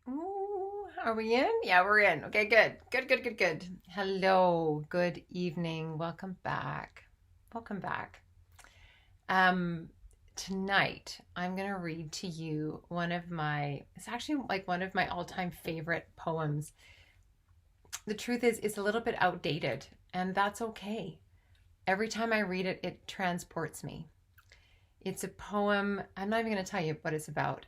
Ooh, are we in? Yeah, we're in. Okay, good. Good, good, good, good. Hello, good evening. Welcome back. Welcome back. Um, Tonight I'm going to read to you it's actually like one of my all-time favorite poems. The truth is, it's a little bit outdated, and that's okay. Every time I read it, it transports me. It's a poem. I'm not even going to tell you what it's about.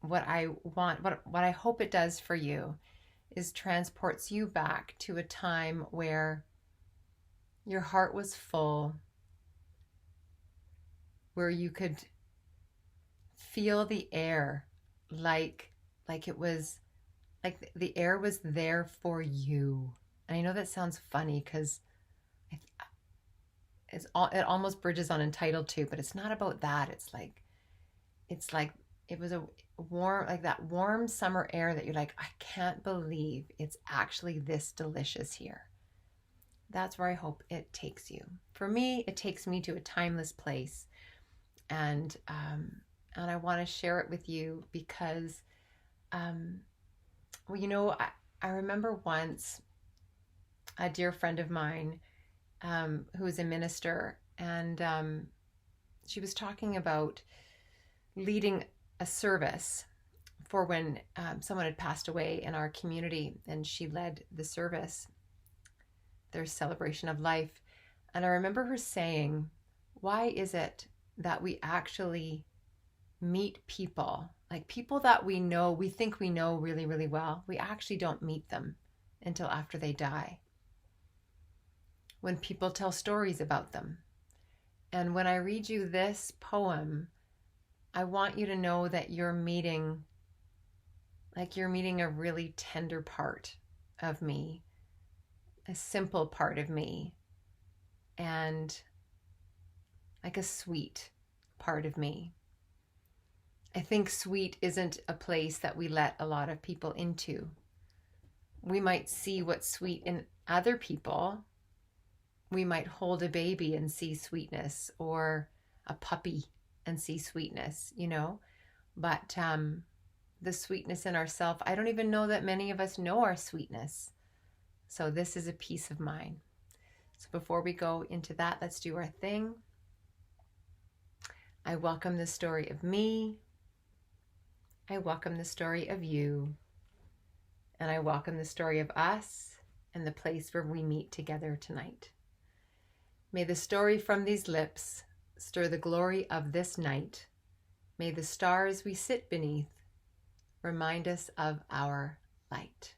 What I want, what I hope it does for you is transports you back to a time where your heart was full, where you could feel the air like it was like the air was there for you. And I know that sounds funny because it almost bridges on entitled to, but it's not about that. It's like it was a warm, like that warm summer air that you're like, I can't believe it's actually this delicious here. That's where I hope it takes you. For me, it takes me to a timeless place, and I want to share it with you because, um, well, I remember once a dear friend of mine who was a minister, and she was talking about leading a service for when someone had passed away in our community, and she led the service, their celebration of life. And I remember her saying, why is it that we actually meet people, like people that we think we know really, really well? We actually don't meet them until after they die, when people tell stories about them. And when I read you this poem, I want you to know that you're meeting a really tender part of me, a simple part of me, and like a sweet part of me. I think sweet isn't a place that we let a lot of people into. We might see what's sweet in other people. We might hold a baby and see sweetness, or a puppy and see sweetness. But the sweetness in ourselves, I don't even know that many of us know our sweetness. So this is a piece of mine. So before we go into that, let's do our thing. I welcome the story of me. I welcome the story of you. And I welcome the story of us and the place where we meet together tonight. May the story from these lips stir the glory of this night. May the stars we sit beneath remind us of our light.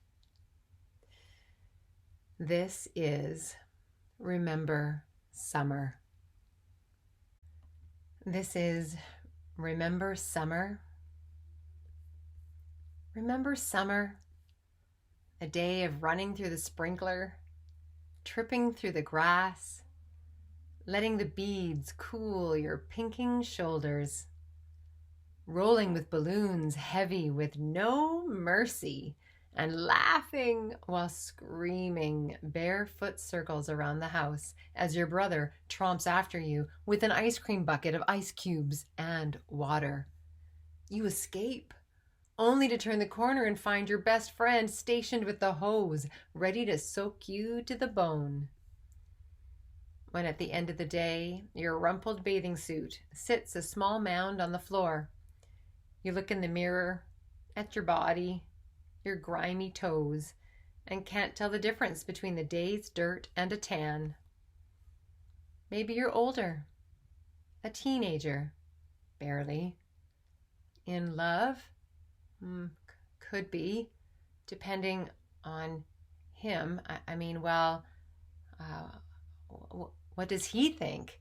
This is Remember Summer. This is Remember Summer. Remember summer, a day of running through the sprinkler, tripping through the grass, letting the beads cool your pinking shoulders, rolling with balloons heavy with no mercy, and laughing while screaming barefoot circles around the house as your brother tromps after you with an ice cream bucket of ice cubes and water. You escape, only to turn the corner and find your best friend stationed with the hose, ready to soak you to the bone. When at the end of the day, your rumpled bathing suit sits a small mound on the floor, you look in the mirror at your body, your grimy toes, and can't tell the difference between the day's dirt and a tan. Maybe you're older, a teenager, barely. In love? Could be, depending on him. What does he think?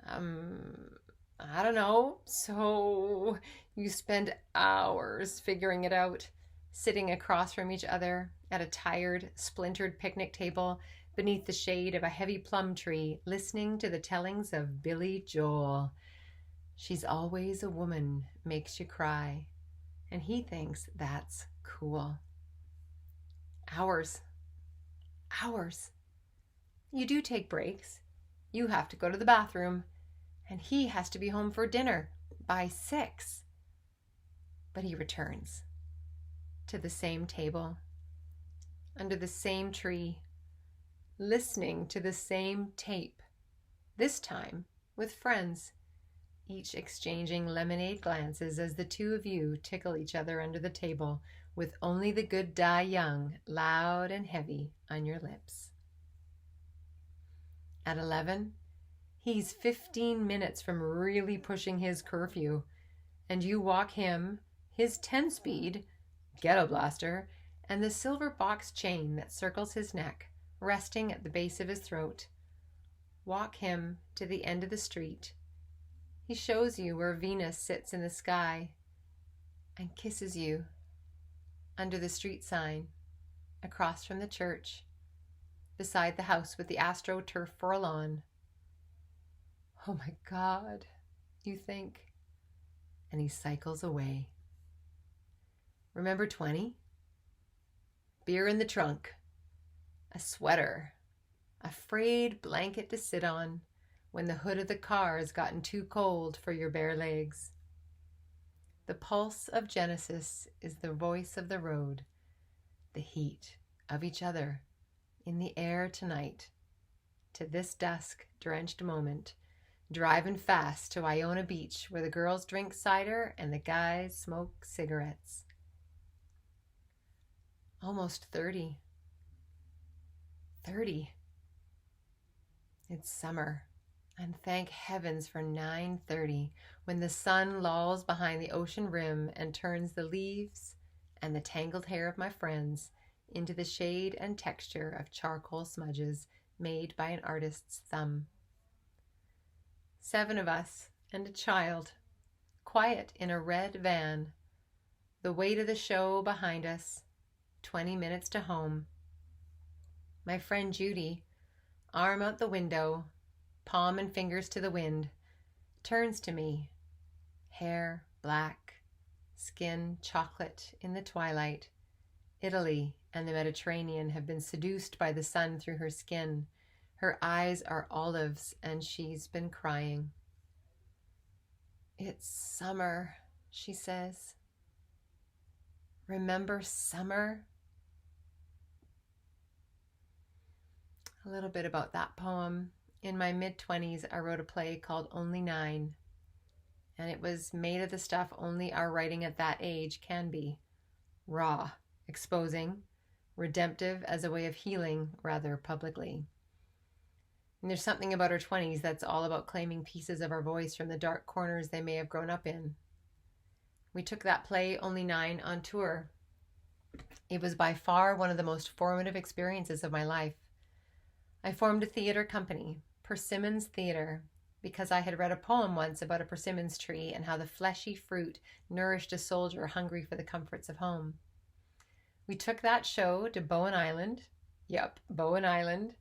I don't know. So you spend hours figuring it out, sitting across from each other at a tired, splintered picnic table beneath the shade of a heavy plum tree, listening to the tellings of Billy Joel. She's always a woman makes you cry. And he thinks that's cool. Hours. Hours. You do take breaks. You have to go to the bathroom. And he has to be home for dinner by 6. But he returns. to the same table, under the same tree, listening to the same tape, this time with friends, each exchanging lemonade glances as the two of you tickle each other under the table with Only the Good Die Young loud and heavy on your lips. At 11, he's 15 minutes from really pushing his curfew, and you walk him, his 10-speed Ghetto Blaster, and the silver box chain that circles his neck, resting at the base of his throat. Walk him to the end of the street. He shows you where Venus sits in the sky and kisses you under the street sign, across from the church, beside the house with the AstroTurf for a lawn. Oh my God, you think, and he cycles away. Remember 20? Beer in the trunk, a sweater, a frayed blanket to sit on when the hood of the car has gotten too cold for your bare legs. The pulse of Genesis is the voice of the road, the heat of each other in the air tonight, to this dusk-drenched moment, driving fast to Iona Beach where the girls drink cider and the guys smoke cigarettes. Almost 30. 30. It's summer, and thank heavens for 9:30, when the sun lolls behind the ocean rim and turns the leaves and the tangled hair of my friends into the shade and texture of charcoal smudges made by an artist's thumb. 7 of us and a child, quiet in a red van, the weight of the show behind us, 20 minutes to home. My friend Judy, arm out the window, palm and fingers to the wind, turns to me, hair black, skin chocolate in the twilight. Italy and the Mediterranean have been seduced by the sun through her skin. Her eyes are olives, and she's been crying. It's summer, she says. Remember summer? A little bit about that poem. In my mid-20s, I wrote a play called Only 9, and it was made of the stuff only our writing at that age can be. Raw, exposing, redemptive as a way of healing rather publicly. And there's something about our 20s that's all about claiming pieces of our voice from the dark corners they may have grown up in. We took that play, Only 9, on tour. It was by far one of the most formative experiences of my life. I formed a theater company, Persimmons Theater, because I had read a poem once about a persimmons tree and how the fleshy fruit nourished a soldier hungry for the comforts of home. We took that show to Bowen Island, Bowen Island,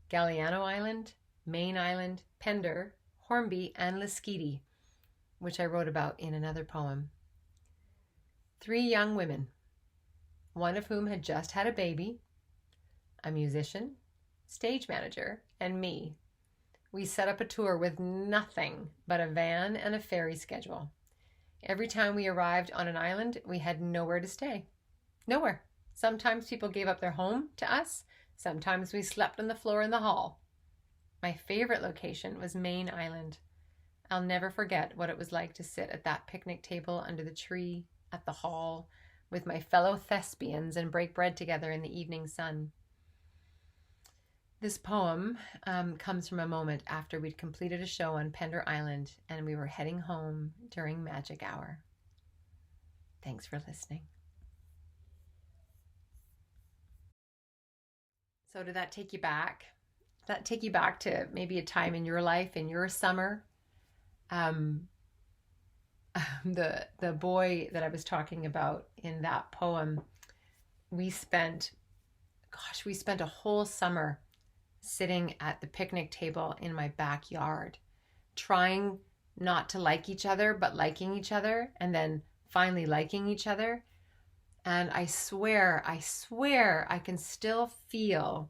Galliano Island, Main Island, Pender, Hornby, and Lasqueti, which I wrote about in another poem. 3 young women, one of whom had just had a baby, a musician, stage manager, and me. We set up a tour with nothing but a van and a ferry schedule. Every time we arrived on an island, we had nowhere to stay. Nowhere. Sometimes people gave up their home to us. Sometimes we slept on the floor in the hall. My favorite location was Main Island. I'll never forget what it was like to sit at that picnic table under the tree at the hall with my fellow thespians and break bread together in the evening sun. This poem comes from a moment after we'd completed a show on Pender Island and we were heading home during magic hour. Thanks for listening. So did that take you back? Did that take you back to maybe a time in your life, in your summer? The boy that I was talking about in that poem, we spent a whole summer sitting at the picnic table in my backyard, trying not to like each other, but liking each other, and then finally liking each other. And I swear, I can still feel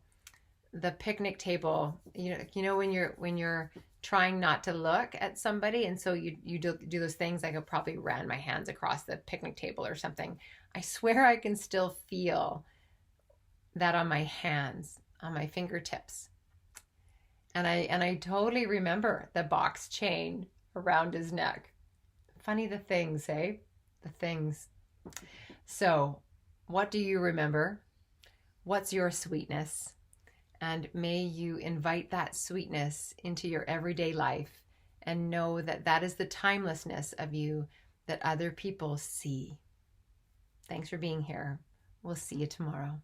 the picnic table. You know when you're trying not to look at somebody, and so you do those things like I probably ran my hands across the picnic table or something. I swear I can still feel that on my hands, on my fingertips. And I totally remember the box chain around his neck. Funny the things, eh? The things. So, what do you remember? What's your sweetness? And may you invite that sweetness into your everyday life and know that that is the timelessness of you that other people see. Thanks for being here. We'll see you tomorrow.